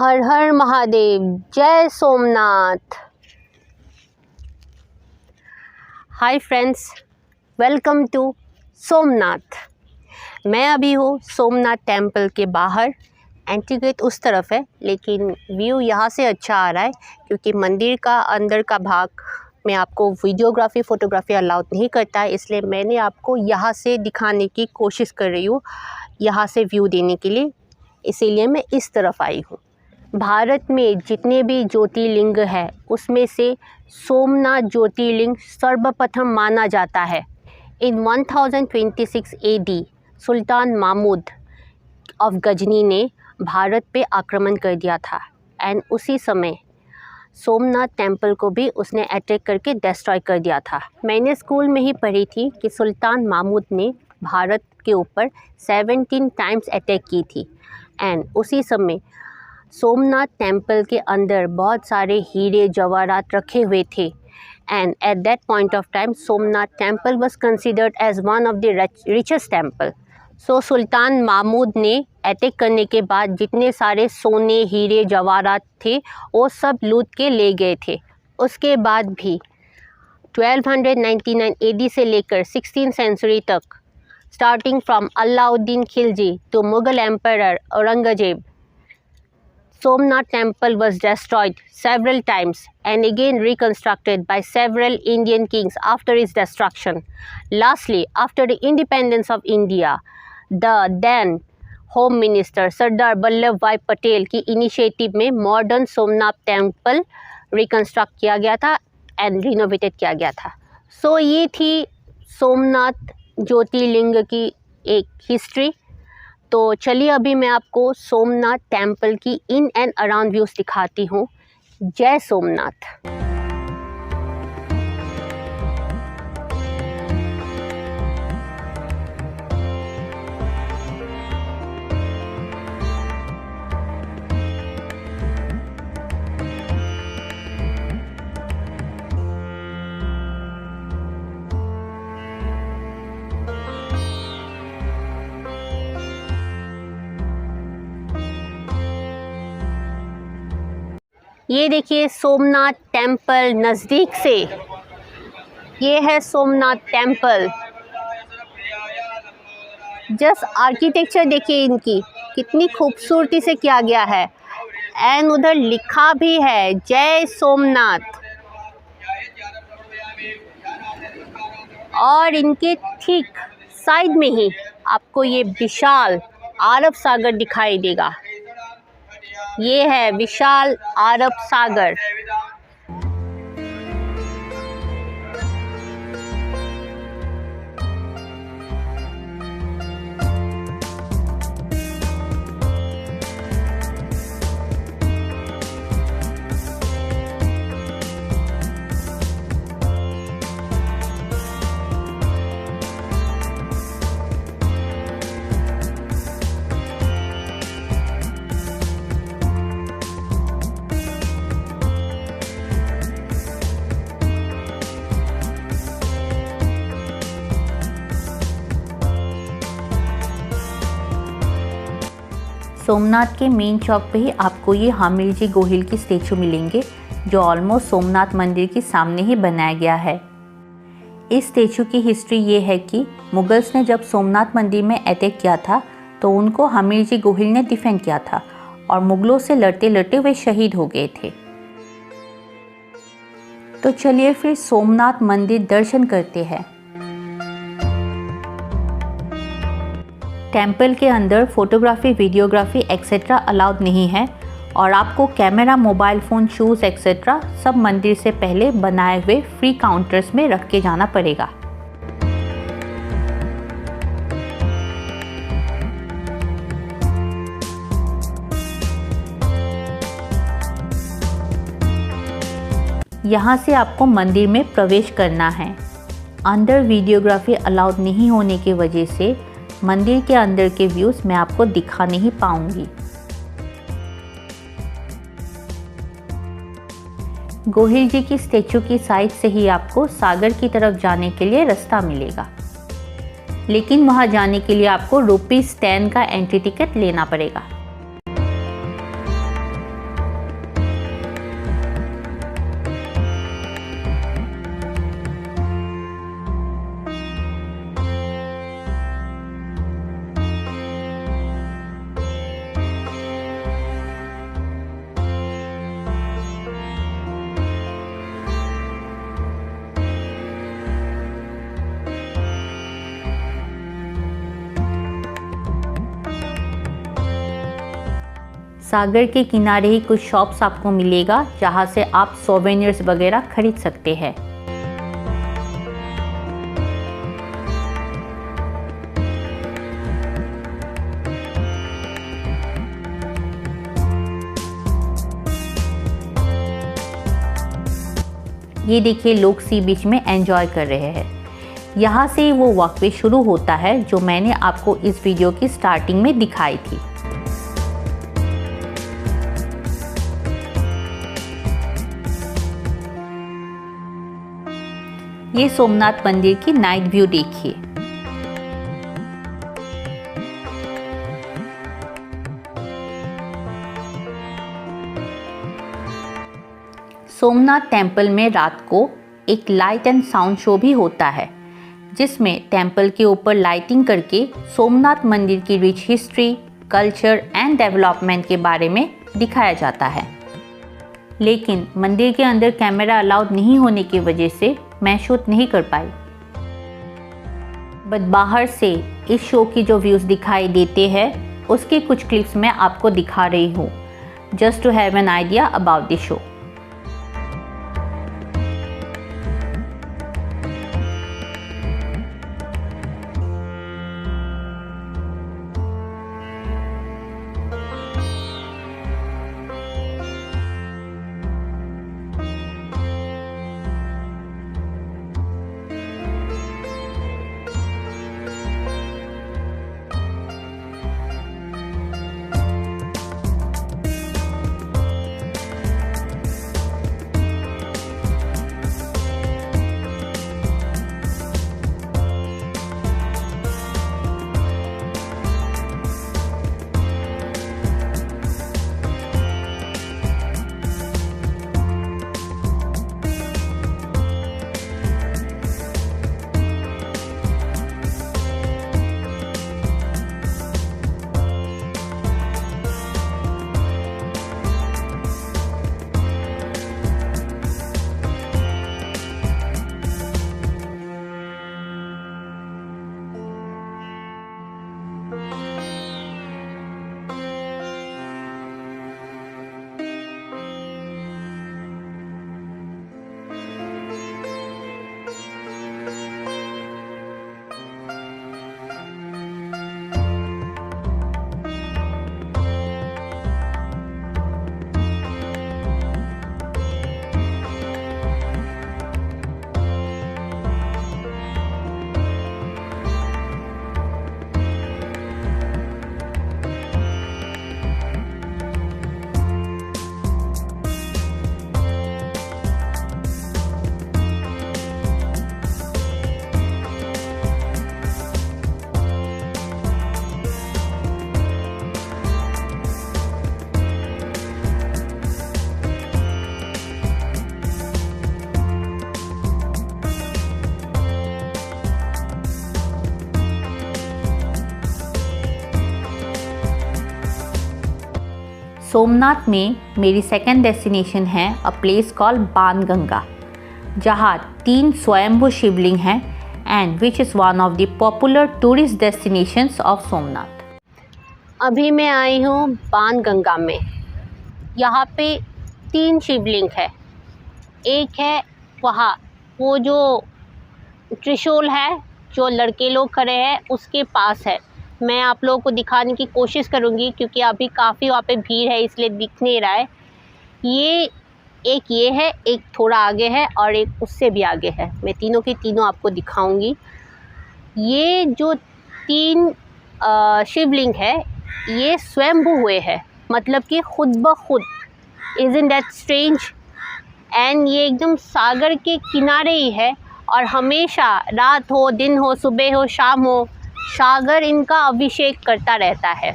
हर हर महादेव, जय Somnath. Hi friends, welcome to Somnath. मैं अभी हूँ सोमनाथ टेम्पल के बाहर। एंट्री गेट उस तरफ है, लेकिन व्यू यहाँ से अच्छा आ रहा है क्योंकि मंदिर का अंदर का भाग में आपको वीडियोग्राफी फ़ोटोग्राफी अलाउड नहीं करता है, इसलिए मैंने आपको यहाँ से दिखाने की कोशिश कर रही हूँ, यहाँ से व्यू देने के लिए, इसीलिए मैं इस तरफ आई हूँ। भारत में जितने भी ज्योतिर्लिंग है उसमें से सोमनाथ ज्योतिर्लिंग सर्वप्रथम माना जाता है। In 1026 AD Sultan Mahmud of Ghazni ने भारत पे आक्रमण कर दिया था एंड उसी समय सोमनाथ टेम्पल को भी उसने अटैक करके डिस्ट्रॉय कर दिया था। मैंने स्कूल में ही पढ़ी थी कि सुल्तान महमूद ने भारत के ऊपर 17 टाइम्स अटैक की थी एंड उसी समय सोमनाथ टेम्पल के अंदर बहुत सारे हीरे जवाहरात रखे हुए थे and at that point of time Somnath temple was considered as one of the richest temple. So Sultan Mahmud ने अटैक करने के बाद जितने सारे सोने हीरे जवाहरात थे वो सब लूट के ले गए थे। उसके बाद भी 1299 AD से लेकर 16th सेंचुरी तक, starting from Alauddin Khilji to Mughal emperor Aurangzeb, Somnath temple was destroyed several times and again reconstructed by several Indian kings after its destruction. Lastly, after the independence of India, the then Home Minister Sardar Vallabhbhai Patel की initiative में modern Somnath temple reconstruct किया गया था and renovated किया गया था। सो ये थी सोमनाथ ज्योतिर्लिंग की एक हिस्ट्री। तो चलिए अभी मैं आपको सोमनाथ टेम्पल की इन एंड अराउंड व्यूज़ दिखाती हूँ। जय सोमनाथ। ये देखिए सोमनाथ टेम्पल नज़दीक से, ये है सोमनाथ टेम्पल। जस्ट आर्किटेक्चर देखिए इनकी कितनी खूबसूरती से किया गया है एंड उधर लिखा भी है जय सोमनाथ। और इनके ठीक साइड में ही आपको ये विशाल अरब सागर दिखाई देगा। ये है विशाल अरब सागर। सोमनाथ के मेन चौक पे ही आपको ये हामिर जी गोहिल की स्टेचू मिलेंगे, जो ऑलमोस्ट सोमनाथ मंदिर के सामने ही बनाया गया है। इस स्टेचू की हिस्ट्री ये है कि मुगल्स ने जब सोमनाथ मंदिर में अटैक किया था तो उनको हामिर जी गोहिल ने डिफेंड किया था और मुगलों से लड़ते लड़ते वे शहीद हो गए थे। तो चलिए फिर सोमनाथ मंदिर दर्शन करते हैं। टेम्पल के अंदर फोटोग्राफी, वीडियोग्राफी एक्सेट्रा अलाउड नहीं है और आपको camera, mobile phone, shoes etcetera सब मंदिर से पहले बनाए हुए फ्री काउंटर्स में रख के जाना पड़ेगा। यहाँ से आपको मंदिर में प्रवेश करना है। अंदर वीडियोग्राफी अलाउड नहीं होने की वजह से मंदिर के अंदर के व्यूज़ मैं आपको दिखा नहीं पाऊंगी। गोहिल जी की स्टेचू की साइड से ही आपको सागर की तरफ जाने के लिए रास्ता मिलेगा। लेकिन वहां जाने के लिए आपको ₹10 का एंट्री टिकट लेना पड़ेगा। सागर के किनारे ही कुछ शॉप्स आपको मिलेगा जहाँ से आप सोवेनियर्स वगैरह खरीद सकते हैं। ये देखिए लोग सी बीच में एंजॉय कर रहे हैं। यहाँ से वो वॉकवे शुरू होता है जो मैंने आपको इस वीडियो की स्टार्टिंग में दिखाई थी। ये सोमनाथ मंदिर की नाइट व्यू देखिए। सोमनाथ टेम्पल में रात को एक लाइट एंड साउंड शो भी होता है, जिसमें टेम्पल के ऊपर लाइटिंग करके सोमनाथ मंदिर की rich history, culture and development के बारे में दिखाया जाता है। लेकिन मंदिर के अंदर कैमरा अलाउड नहीं होने की वजह से मैं शूट नहीं कर पाई। बट बाहर से इस शो की जो व्यूज़ दिखाई देते हैं उसके कुछ क्लिप्स मैं आपको दिखा रही हूँ, just to have an idea about the show. Somnath में मेरी सेकंड डेस्टिनेशन है अ प्लेस कॉल्ड बाणगंगा, जहाँ 3 स्वयंभू शिवलिंग हैं and which is one of the popular tourist destinations of Somnath. अभी मैं आई हूँ बाणगंगा में। यहाँ पे 3 शिवलिंग है। एक है वहाँ वो जो त्रिशूल है जो लड़के लोग खड़े हैं उसके पास है। मैं आप लोगों को दिखाने की कोशिश करूँगी क्योंकि अभी काफ़ी वहाँ पे भीड़ है इसलिए दिख नहीं रहा है। ये है, एक थोड़ा आगे है और एक उससे भी आगे है। मैं तीनों की तीनों आपको दिखाऊंगी। ये जो 3 शिवलिंग है ये स्वयंभू हुए हैं, मतलब कि खुद ब खुद। Isn't that strange? एंड ये एकदम सागर के किनारे ही है और हमेशा रात हो, दिन हो, सुबह हो, शाम हो, सागर इनका अभिषेक करता रहता है।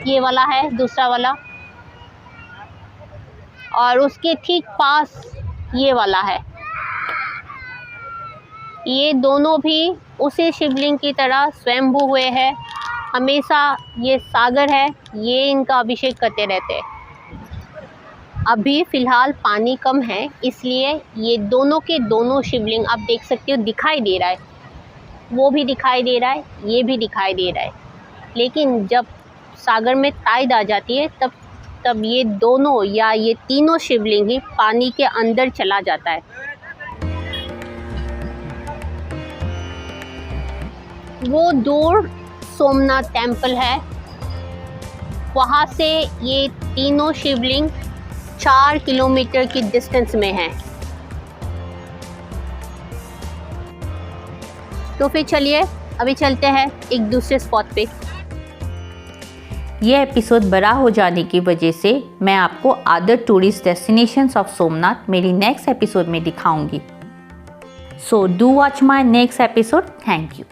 ये वाला है दूसरा वाला और उसके ठीक पास ये वाला है। ये दोनों भी उसी शिवलिंग की तरह स्वयंभू हुए हैं। हमेशा ये सागर है, ये इनका अभिषेक करते रहते हैं। अभी फ़िलहाल पानी कम है, इसलिए ये दोनों के दोनों शिवलिंग आप देख सकते हो, दिखाई दे रहा है, वो भी दिखाई दे रहा है, ये भी दिखाई दे रहा है। लेकिन जब सागर में टाइड आ जाती है तब ये दोनों या ये तीनों शिवलिंग ही पानी के अंदर चला जाता है। वो दूर सोमनाथ टेम्पल है, वहाँ से ये तीनों शिवलिंग 4 किलोमीटर की डिस्टेंस में हैं। तो फिर चलिए अभी चलते हैं एक दूसरे स्पॉट पे। ये एपिसोड बड़ा हो जाने की वजह से मैं आपको other tourist destinations of Somnath मेरी नेक्स्ट एपिसोड में दिखाऊंगी। So do watch my next episode. Thank you.